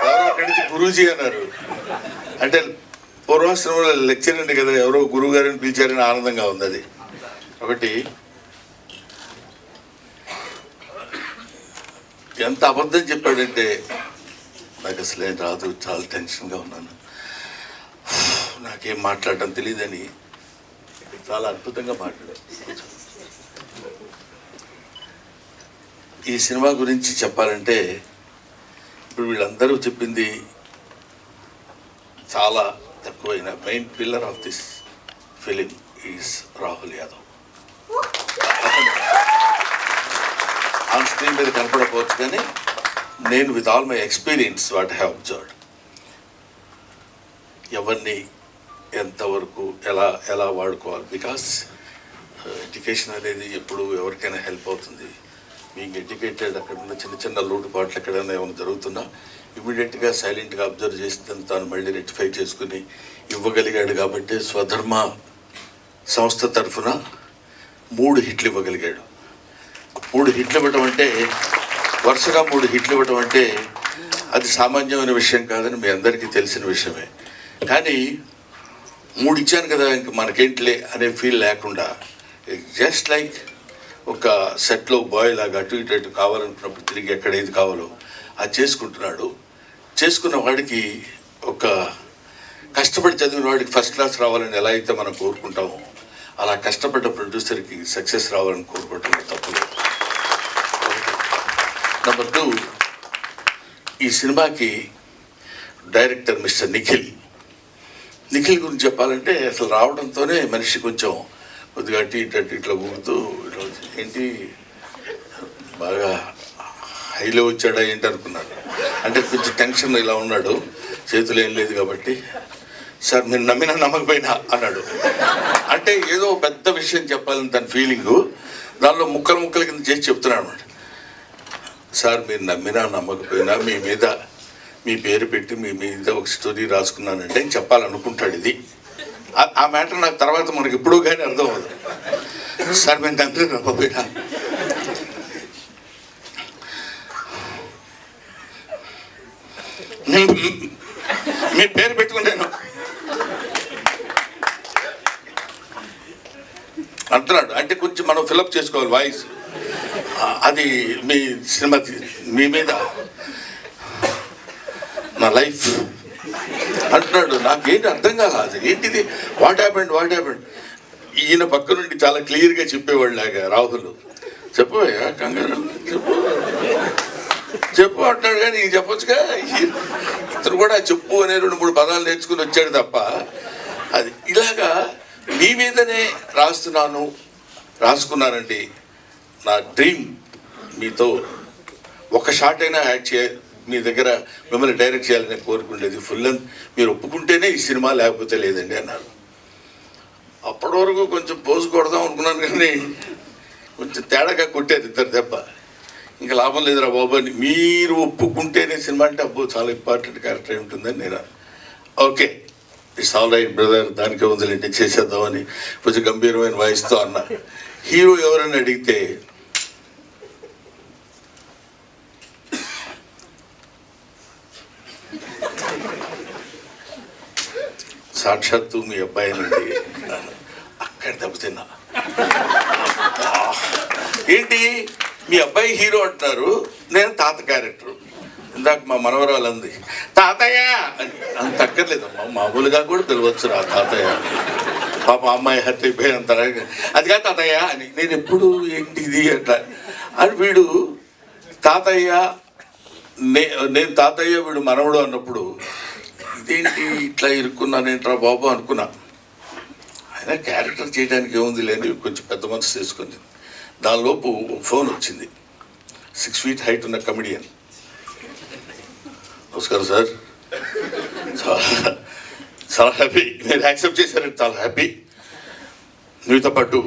ఎవరో అక్కడి నుంచి గురూజీ అన్నారు. అంటే పూర్వాశ్రమంలో లెక్చర్ అండి కదా, ఎవరో గురువు గారిని పిలిచారని ఆనందంగా ఉంది. అది ఒకటి. ఎంత అబద్ధం చెప్పాడంటే నాకు అసలు ఏం రాదు, చాలా టెన్షన్గా ఉన్నాను, నాకేం మాట్లాడటం తెలియదని చాలా అద్భుతంగా మాట్లాడాడు. ఈ సినిమా గురించి చెప్పాలంటే ఇప్పుడు వీళ్ళందరూ చెప్పింది చాలా తక్కువైన main pillar of this film is Rahul Yadav. On screen మీద కనపడకపోవచ్చు కానీ నేను with all my experience what I have observed, ఎవరిని ఎంతవరకు ఎలా వాడుకోవాలి. బికాస్ ఎడ్యుకేషన్ అనేది ఎప్పుడు ఎవరికైనా హెల్ప్ అవుతుంది. బీయింగ్ ఎడ్యుకేటెడ్, అక్కడ ఉన్న చిన్న చిన్న లోటుపాట్లు ఎక్కడైనా ఏమైనా జరుగుతున్నా ఇమీడియట్గా సైలెంట్గా అబ్జర్వ్ చేసి తాను మళ్ళీ రెక్టిఫై చేసుకుని ఇవ్వగలిగాడు. కాబట్టి స్వధర్మ సంస్థ తరఫున 3 హిట్లు ఇవ్వగలిగాడు. 3 హిట్లు ఇవ్వటం అంటే, వరుసగా 3 హిట్లు ఇవ్వటం అంటే అది సామాన్యమైన విషయం కాదని మీ అందరికీ తెలిసిన విషయమే. కానీ 3 ఇచ్చాను కదా ఇంక మనకేంటిలే అనే ఫీల్ లేకుండా, జస్ట్ లైక్ ఒక సెట్లో బాయ్ లాగా అటు ఇటు కావాలనుకున్నప్పుడు తిరిగి ఎక్కడ ఏది కావాలో అది చేసుకుంటున్నాడు. చేసుకున్న వాడికి, ఒక కష్టపడి చదివిన వాడికి ఫస్ట్ క్లాస్ రావాలని ఎలా అయితే మనం కోరుకుంటామో అలా కష్టపడ్డ ప్రొడ్యూసర్కి సక్సెస్ రావాలని కోరుకోవటం తప్పులేదు. నెంబర్ 2, ఈ సినిమాకి డైరెక్టర్ మిస్టర్ నిఖిల్ గురించి చెప్పాలంటే అసలు రావడంతోనే మనిషి కొంచెం కొద్దిగా అటు ఇట్లా ఊగుతూ ఏంటి బాగా హైలో వచ్చాడా ఏంటి అనుకున్నాడు. అంటే కొంచెం టెన్షన్ ఇలా ఉన్నాడు, చేతులు ఏం లేదు కాబట్టి, సార్ మీరు నమ్మినా నమ్మకపోయినా అన్నాడు. అంటే ఏదో పెద్ద విషయం చెప్పాలని తన ఫీలింగు, దానిలో ముక్కల కింద చేసి చెప్తున్నాడు అనమాట. సార్ మీరు నమ్మినా నమ్మకపోయినా మీ మీద మీ పేరు పెట్టి మీ మీద ఒక స్టోరీ రాసుకున్నానంటే అని చెప్పాలనుకుంటాడు. ఇది ఆ మ్యాటర్ నాకు తర్వాత మనకి ఎప్పుడూ కానీ అర్థం అవ్వదు. సార్ మేము నమ్మినా నమ్మకపోయినా మీ పేరు పెట్టుకున్నాను అంటున్నాడు. అంటే కొంచెం మనం ఫిలప్ చేసుకోవాలి వాయిస్. అది మీ సినిమా మీ మీద నా లైఫ్ అంటున్నాడు. నాకేంటి అర్థం కాదు, ఏంటిది, వాట్ హ్యాపెండ్. ఈయన పక్క నుండి చాలా క్లియర్గా చెప్పేవాళ్ళు లాగా రాహుల్, చెప్పవయ్యా కంగారు చెప్పు అంటున్నాడు. కానీ నీకు చెప్పొచ్చుగా, ఇతను కూడా చెప్పు అనే 2-3 పదాలు నేర్చుకుని వచ్చాడు తప్ప, అది ఇలాగా మీ మీదనే రాసుకున్నానండి. నా డ్రీమ్ మీతో ఒక షాట్ అయినా యాడ్ మీ దగ్గర మిమ్మల్ని డైరెక్ట్ చేయాలని కోరుకుండేది. ఫుల్ లెంత్ మీరు ఒప్పుకుంటేనే ఈ సినిమా, లేకపోతే లేదండి అన్నారు. అప్పటి వరకు కొంచెం పోజు కొడదాం అనుకున్నాను కానీ కొంచెం తేడాగా కొట్టేది 2 దెబ్బ. ఇంకా లాభం లేదురా బాబు అని, మీరు ఒప్పుకుంటేనే సినిమా అంటే అబ్బో చాలా ఇంపార్టెంట్ క్యారెక్టర్ ఉంటుందని నేను, okay it's all right brother, దానికే వదిలేంటి చేసేద్దామని కొంచెం గంభీరమైన వాయిస్తో అన్న. హీరో ఎవరని అడిగితే సాక్షాత్తు మీ అబ్బాయి నుండి అక్కడ దెబ్బతిన్నా. ఏంటి మీ అబ్బాయి హీరో అంటున్నారు, నేను తాత క్యారెక్టర్. ఇందాక మా మనవరాలు అంది తాతయ్య అని. అంత అక్కర్లేదమ్మా, మామూలుగా కూడా పిలవచ్చు రా తాతయ్య. పాప అమ్మాయి హత్య అయిపోయి అంత అది కాదు తాతయ్య అని. నేను ఎప్పుడు ఏంటిది అట్లా అని, వీడు తాతయ్య నేను తాతయ్య వీడు మనవడు అన్నప్పుడు ఇదేంటి ఇట్లా ఇరుక్కున్నానేంట్రా బాబు అనుకున్నా. అయినా క్యారెక్టర్ చేయడానికి ఏముంది లేని కొంచెం పెద్ద మనసు చేసుకుంది. దానిలోపు ఫోన్ వచ్చింది. 6 feet హైట్ ఉన్న కమెడియన్. నమస్కారం సార్, చాలా హ్యాపీ మీరు యాక్సెప్ట్ చేశారంటే చాలా హ్యాపీ. మీతో పాటు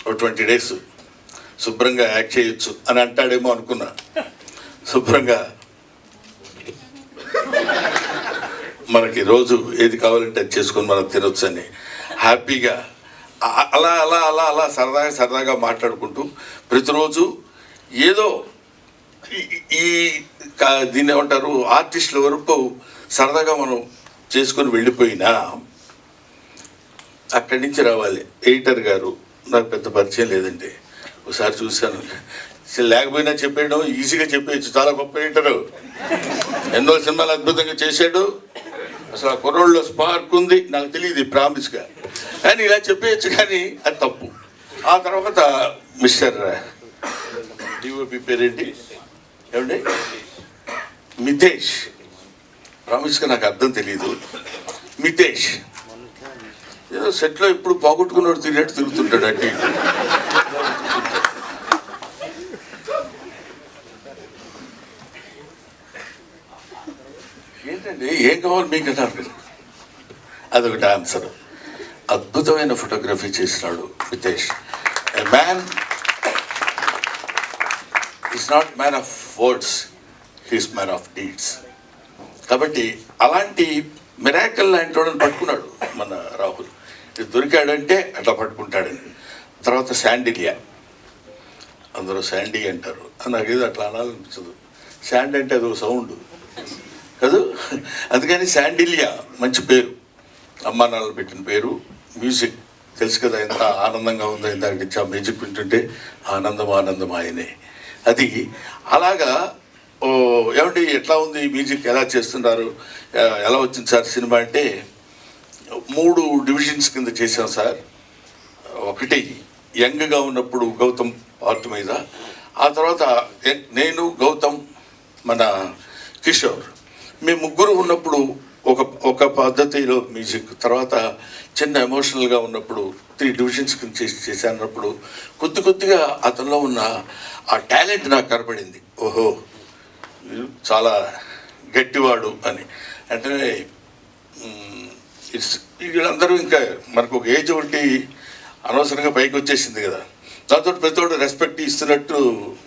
ఒక 20 days శుభ్రంగా యాక్ట్ చేయొచ్చు అని అంటాడేమో అనుకున్నా. శుభ్రంగా మనకి రోజు ఏది కావాలంటే అది చేసుకొని మనం తినొచ్చు అని హ్యాపీగా అలా అలా అలా అలా సరదాగా సరదాగా మాట్లాడుకుంటూ ప్రతిరోజు ఏదో ఈ దీన్ని ఏమంటారు ఆర్టిస్టుల వరకు సరదాగా మనం చేసుకొని వెళ్ళిపోయినా అక్కడి నుంచి రావాలి. ఎడిటర్ గారు నాకు పెద్ద పరిచయం లేదండి, ఒకసారి చూశాను, లేకపోయినా చెప్పేయడం ఈజీగా చెప్పేయచ్చు, చాలా గొప్ప ఎడిటరు, ఎన్నో సినిమాలు అద్భుతంగా చేశాడు, అసలు ఆ కుర్రోళ్ళలో స్పార్క్ ఉంది, నాకు తెలియదు ప్రామిస్గా, కానీ ఇలా చెప్పేయచ్చు, కానీ అది తప్పు. ఆ తర్వాత మిస్టర్ డిఓపి పేరేంటి ఏమండి, మితేష్, ప్రామిస్గా నాకు అర్థం తెలియదు, మితేష్ ఏదో సెట్లో ఇప్పుడు పోగొట్టుకున్నాడు తిరిగేట్టు తిరుగుతుంటాడు అంటే. ఏంటండి ఏం కావాలి మీకు అన్నారు, అదొకటి ఆన్సర్. అద్భుతమైన ఫోటోగ్రఫీ చేసినాడు Mitesh. A man is not man of words, he's man of deeds. కాబట్టి అలాంటి మిరాకల్ లాంటి వాడిని పట్టుకున్నాడు మన రాహుల్. ఇది దొరికాడంటే అట్లా పట్టుకుంటాడని. తర్వాత శాండిలియా, అందరూ శాండీ అంటారు, నాకేదో అట్లా అనాలనిపించదు. శాండ్ అంటే అదొక సౌండ్ కాదు, అందుకని శాండిలియా మంచి పేరు, అమ్మా నాన్నలు పెట్టిన పేరు. మ్యూజిక్ తెలుసు కదా ఎంత ఆనందంగా ఉందో, ఇందాక నుంచి ఆ మ్యూజిక్ వింటుంటే ఆనందం ఆనందం ఆయనే. అది అలాగా ఏమంటే ఎట్లా ఉంది మ్యూజిక్, ఎలా చేస్తున్నారు, ఎలా వచ్చింది సార్ సినిమా అంటే 3 డివిజన్స్ కింద చేసాం సార్. ఒకటి యంగ్గా ఉన్నప్పుడు గౌతమ్ పార్ట్ మీద, ఆ తర్వాత నేను గౌతమ్ మన కిషోర్, మేము ముగ్గురు ఉన్నప్పుడు ఒక పద్ధతిలో మ్యూజిక్, తర్వాత చిన్న ఎమోషనల్గా ఉన్నప్పుడు 3 డివిజన్స్ కింద చేశానప్పుడు కొద్దిగా అతనిలో ఉన్న ఆ టాలెంట్ నాకు కనపడింది. ఓహో చాలా గట్టివాడు అని. అంటే వీళ్ళందరూ ఇంకా మనకు ఒక ఏజ్ ఒకటి అనవసరంగా పైకి వచ్చేసింది కదా, దాంతో ప్రతి ఒక్కరు రెస్పెక్ట్ ఇస్తున్నట్టు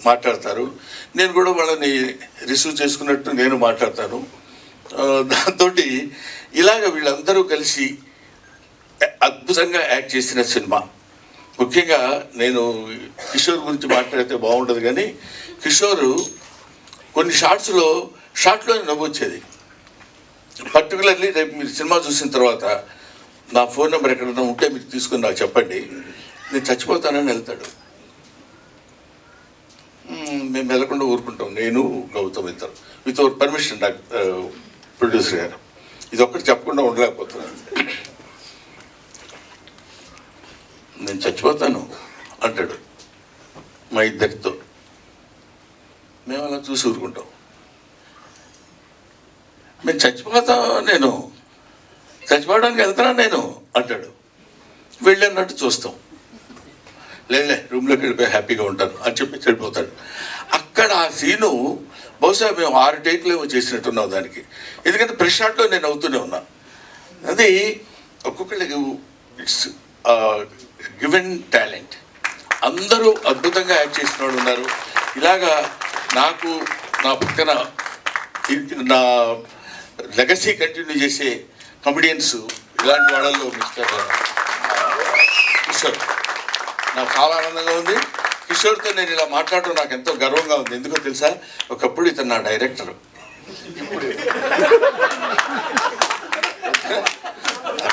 మాట్లాడతారు, నేను కూడా వాళ్ళని రిసీవ్ చేసుకున్నట్టు నేను మాట్లాడతాను. దాంతో ఇలాగ వీళ్ళందరూ కలిసి అద్భుతంగా యాక్ట్ చేసిన సినిమా. ముఖ్యంగా నేను కిషోర్ గురించి మాట్లాడితే బాగుంటుంది, కానీ కిషోరు కొన్ని షార్ట్లోనే నవ్వు వచ్చేది. పర్టికులర్లీ రేపు మీరు సినిమా చూసిన తర్వాత నా ఫోన్ నెంబర్ ఎక్కడన్నా ఉంటే మీరు తీసుకుని నాకు చెప్పండి, నేను చచ్చిపోతానని వెళ్తాడు. మేము వెళ్ళకుండా ఊరుకుంటాం, నేను గౌతమ్ ఇద్దరు, విత్ అవర్ పర్మిషన్. నాకు ప్రొడ్యూసర్ గారు ఇది ఒక్కటి చెప్పకుండా ఉండలేకపోతున్నాను. నేను చచ్చిపోతాను అంటాడు మా ఇద్దరితో. మేము అలా చూసి ఊరుకుంటాం. మేము చచ్చిపోతాం, నేను చచ్చిపోవడానికి వెళ్తున్నా నేను అంటాడు. వెళ్ళన్నట్టు చూస్తాం, లేదులే రూమ్లోకి వెళ్ళిపోయి హ్యాపీగా ఉంటాను అని చెప్పి వెళ్ళిపోతాడు. అక్కడ ఆ సీను బహుశా మేము 6 టేక్లు ఏమో చేసినట్టున్నాం దానికి, ఎందుకంటే ప్రెస్ షాట్లో నేను అవుతూనే ఉన్నా. అది ఒక్కొక్కళ్ళకి ఇట్స్ గివెన్ టాలెంట్. అందరూ అద్భుతంగా యాక్ట్ చేసిన వాళ్ళు ఉన్నారు. ఇలాగా నాకు నా పక్కన నా లెగసీ కంటిన్యూ చేసే కమెడియన్స్ ఇలాంటి వాళ్ళల్లో మిస్టర్ కిషోర్, నాకు చాలా ఆనందంగా ఉంది. కిషోర్తో నేను ఇలా మాట్లాడటం నాకు ఎంతో గర్వంగా ఉంది. ఎందుకో తెలుసా, ఒకప్పుడు ఇతను నా డైరెక్టర్,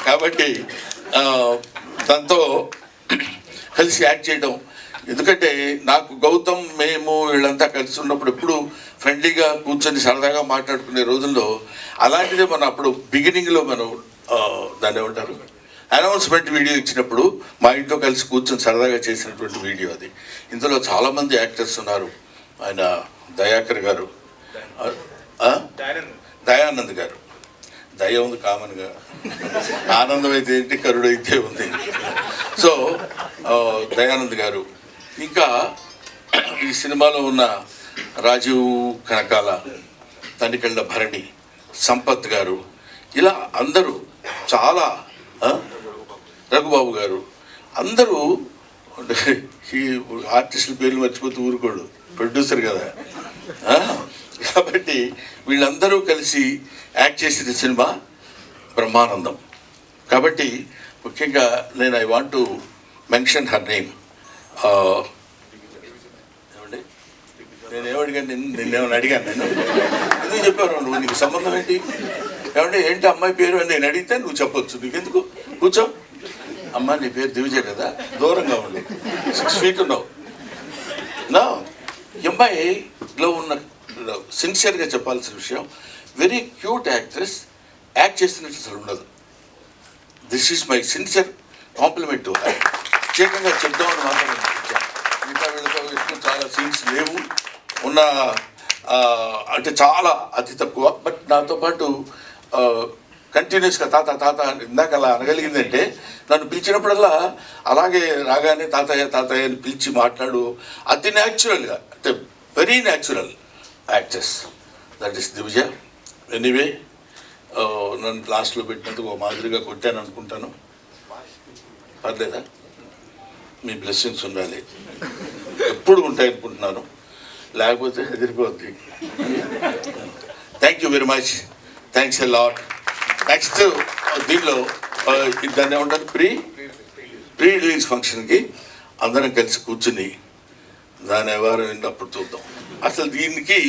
కాబట్టి దాంతో కలిసి యాక్ట్ చేయడం. ఎందుకంటే నాకు గౌతమ్ మేము వీళ్ళంతా కలిసి ఉన్నప్పుడు ఎప్పుడు ఫ్రెండ్లీగా కూర్చొని సరదాగా మాట్లాడుకునే రోజుల్లో అలాంటిదే మనం అప్పుడు బిగినింగ్లో మనం దాన్ని ఏమంటారు అనౌన్స్మెంట్ వీడియో ఇచ్చినప్పుడు మా ఇంట్లో కలిసి కూర్చొని సరదాగా చేసినటువంటి వీడియో అది. ఇందులో చాలామంది యాక్టర్స్ ఉన్నారు. ఆయన దయాకర్ గారు, దయానంద్ గారు, దయ ఉంది కామన్గా, ఆనందం అయితే ఏంటి, కరుడు అయితే ఉంది. సో దయానంద్ గారు, ఇంకా ఈ సినిమాలో ఉన్న రాజీవ్ కనకాల, తనికెళ్ళ భరణి, సంపత్ గారు, ఇలా అందరూ చాలా, రఘుబాబు గారు, అందరూ ఈ ఆర్టిస్టుల పేర్లు మర్చిపోతూ ఊరుకోడు, ప్రొడ్యూసర్ కదా. కాబట్టి వీళ్ళందరూ కలిసి యాక్ట్ చేసిన సినిమా బ్రహ్మానందం. కాబట్టి ముఖ్యంగా నేను I want to mention her name. ఏమండి నేను ఏమడిగాను, నిన్నేమని అడిగాను? నేను ఎందుకు చెప్పాను నువ్వు, నీకు సంబంధం ఏంటి? ఏమంటే ఏంటి అమ్మాయి పేరు అని నేను అడిగితే నువ్వు చెప్పొచ్చు, నీకెందుకు? కూర్చో. అమ్మ నీ పేరు దివిజే కదా, దూరంగా ఉండు, 6 feet ఉన్నావు. నా అమ్మాయిలో ఉన్న సిన్సియర్గా చెప్పాల్సిన విషయం, వెరీ క్యూట్ యాక్ట్రెస్, యాక్ట్ చేస్తున్నట్టు అసలు ఉండదు. This is my sincere compliment to her. ప్రత్యేకంగా చెప్దామని మాత్రం మిగతా వీళ్ళతో ఎక్కువ చాలా సీన్స్ లేవు, ఉన్న అంటే చాలా అతి తక్కువ. బట్ నాతో పాటు కంటిన్యూస్గా తాత తాత ఇందాక అలా అనగలిగిందంటే, నన్ను పిలిచినప్పుడల్లా అలాగే రాగానే తాతయ్య తాతయ్య అని పిలిచి మాట్లాడు, అతి న్యాచురల్గా, అంటే very natural actress. That is Divija. Anyway నన్ను క్లాస్లో పెట్టినందుకు ఒక మాదిరిగా కొట్టాను అనుకుంటాను. పర్లేదా? మీ బ్లెస్సింగ్స్ ఉండాలి, ఎప్పుడు ఉంటాయి అనుకుంటున్నాను, లేకపోతే ఎదిరిపోద్ది. Thank you very much, thanks a lot. Next దీనిలో దాన్ని ఏమంటారు, ప్రీ రిలీజ్ ఫంక్షన్కి అందరం కలిసి కూర్చుని దాని వ్యవహారం అప్పుడు చూద్దాం. అసలు దీనికి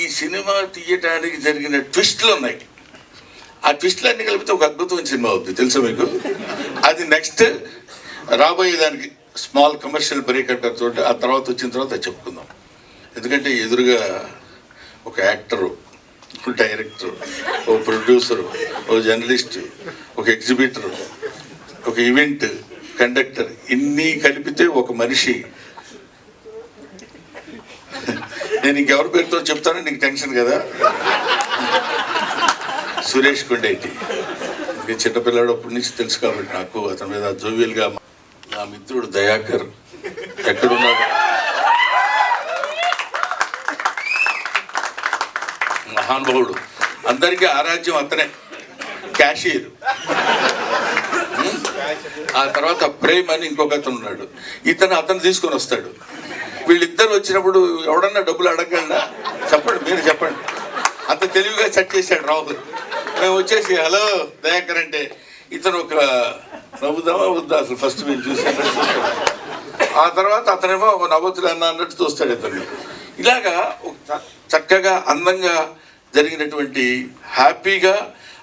ఈ సినిమా తీయటానికి జరిగిన ట్విస్టులు ఉన్నాయి. ఆ ట్విస్టులు అన్నీ కలిపితే ఒక అద్భుతమైన సినిమా అవుతుంది, తెలుసా మీకు? అది నెక్స్ట్ రాబోయే దానికి స్మాల్ కమర్షియల్ బ్రేక్ అంటారు చూడండి, ఆ తర్వాత వచ్చిన తర్వాత చెప్పుకుందాం. ఎందుకంటే ఎదురుగా ఒక యాక్టరు, డైరెక్టర్, ఓ ప్రొడ్యూసరు, ఓ జర్నలిస్ట్, ఒక ఎగ్జిబిటర్, ఒక ఈవెంట్ కండక్టర్, ఇన్ని కలిపితే ఒక మనిషి. నేను ఇంకెవరి పేరుతో చెప్తానో నీకు టెన్షన్ కదా. సురేష్ కొండేటి, ఇంకా చిన్నపిల్లాడు అప్పటి నుంచి తెలుసు కాబట్టి నాకు అతని మీద జోవియల్గా. నా మిత్రుడు దయాకర్ ఎక్కడున్నాడు? మహానుభావుడు, అందరికీ ఆరాధ్యం అతనే, క్యాషియర్. ఆ తర్వాత ప్రేమ్ అని ఇంకొక అతను ఉన్నాడు, అతను తీసుకొని వస్తాడు. వీళ్ళిద్దరు వచ్చినప్పుడు ఎవడన్నా డబ్బులు అడగలనా? చెప్పండి, మీరు చెప్పండి. అంత తెలివిగా సెట్ చేశాడు రాహుల్. మేము వచ్చేసి హలో దయాకర్ అంటే ఇతను ఒక నవ్వుదామా వద్దా అసలు ఫస్ట్ మీరు చూసాడు. ఆ తర్వాత అతనేమో ఒక నవ్వుతులు అన్నట్టు చూస్తాడు ఇతను. ఇలాగా చక్కగా అందంగా జరిగినటువంటి హ్యాపీగా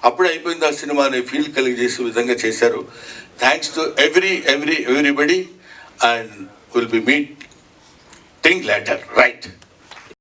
అప్పుడే అయిపోయింది ఆ సినిమా అనే ఫీల్ కలిగజేసే విధంగా చేశారు. Thanks to everybody, and will be meeting later, right?